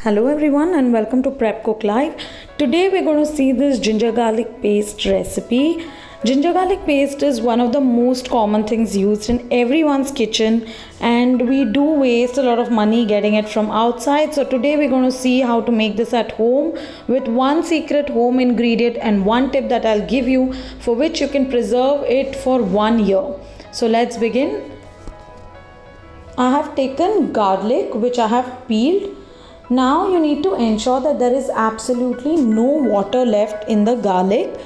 Hello everyone and welcome to Prep Cook Live. Today we're going to see this ginger garlic paste recipe. Ginger garlic paste is one of the most common things used in everyone's kitchen, and we do waste a lot of money getting it from outside. So today we're going to see how to make this at home with one secret home ingredient and one tip that I'll give you for which you can preserve it for 1 year. So let's begin. I have taken garlic which I have peeled. Now you need to ensure that there is absolutely no water left in the garlic.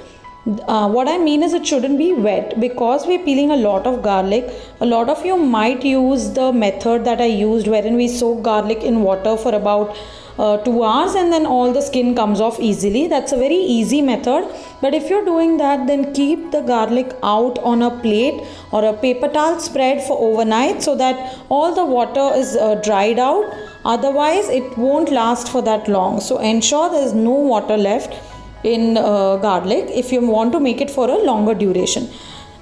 What I mean is it shouldn't be wet, because we're peeling a lot of garlic. A lot of you might use the method that I used, wherein we soak garlic in water for about 2 hours and then all the skin comes off easily. That's a very easy method, but if you're doing that, then keep the garlic out on a plate or a paper towel spread for overnight so that all the water is dried out. Otherwise it won't last for that long. So ensure there is no water left in garlic if you want to make it for a longer duration.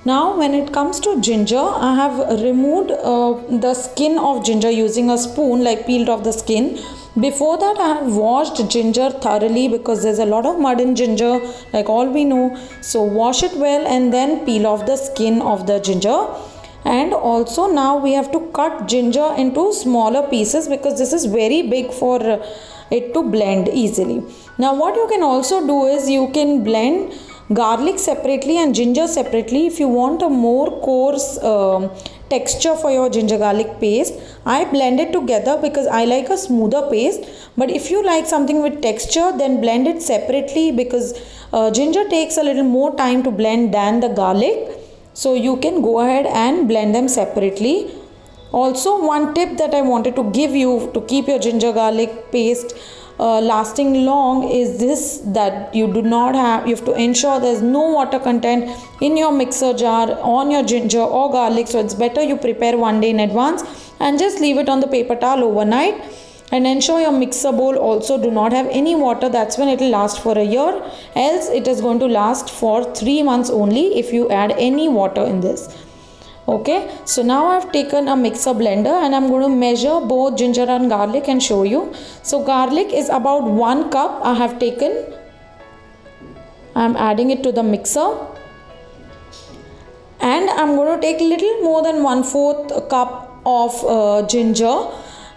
Now when it comes to ginger, I have removed the skin of ginger using a spoon, like peeled off the skin. Before that I have washed ginger thoroughly because there's a lot of mud in ginger, like all we know. So wash it well and then peel off the skin of the ginger. And also now we have to cut ginger into smaller pieces because this is very big for it to blend easily. Now what you can also do is you can blend garlic separately and ginger separately if you want a more coarse texture for your ginger garlic paste. I blend it together because I like a smoother paste, but if you like something with texture, then blend it separately because ginger takes a little more time to blend than the garlic. So you can go ahead and blend them separately. Also, one tip that I wanted to give you to keep your ginger garlic paste lasting long is this, that you have to ensure there's no water content in your mixer jar on your ginger or garlic. So it's better you prepare 1 day in advance and just leave it on the paper towel overnight. And ensure your mixer bowl also do not have any water. That's when it will last for a year. Else it is going to last for 3 months only if you add any water in this. Okay, so now I've taken a mixer blender and I'm going to measure both ginger and garlic and show you. So garlic is about 1 cup I have taken. I'm adding it to the mixer. And I'm going to take little more than 1/4 cup of ginger.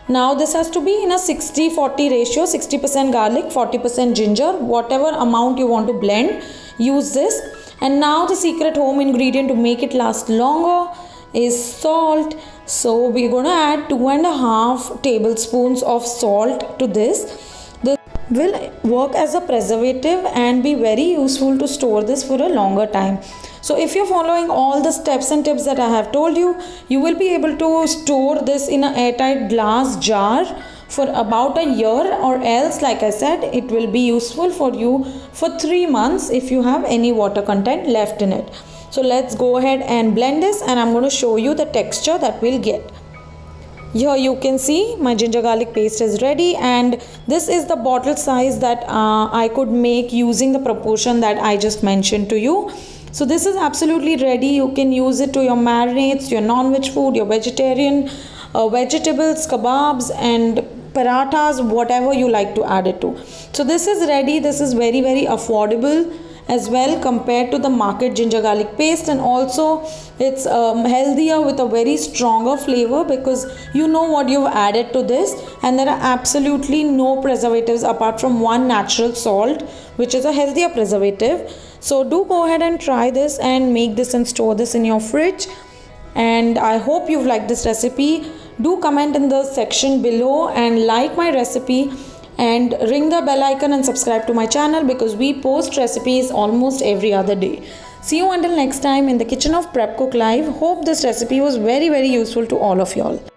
Now this has to be in a 60-40 ratio, 60% garlic, 40% ginger, whatever amount you want to blend, use this. And now the secret home ingredient to make it last longer is salt. So we're going to add 2.5 tablespoons of salt to this. This will work as a preservative and be very useful to store this for a longer time. So if you're following all the steps and tips that I have told you, you will be able to store this in an airtight glass jar for about a year, or else, like I said, it will be useful for you for 3 months if you have any water content left in it. So let's go ahead and blend this, and I'm going to show you the texture that we'll get. Here you can see my ginger garlic paste is ready, and this is the bottle size that I could make using the proportion that I just mentioned to you. So this is absolutely ready. You can use it to your marinades, your non-veg food, your vegetarian vegetables, kebabs and parathas, whatever you like to add it to. So this is ready. This is very affordable as well compared to the market ginger garlic paste, and also it's healthier with a very stronger flavor because you know what you've added to this, and there are absolutely no preservatives apart from one natural salt, which is a healthier preservative. So do go ahead and try this and make this and store this in your fridge. And I hope you've liked this recipe. Do comment in the section below and like my recipe, and ring the bell icon and subscribe to my channel because we post recipes almost every other day. See you until next time in the kitchen of Prep Cook Live. Hope this recipe was very useful to all of y'all.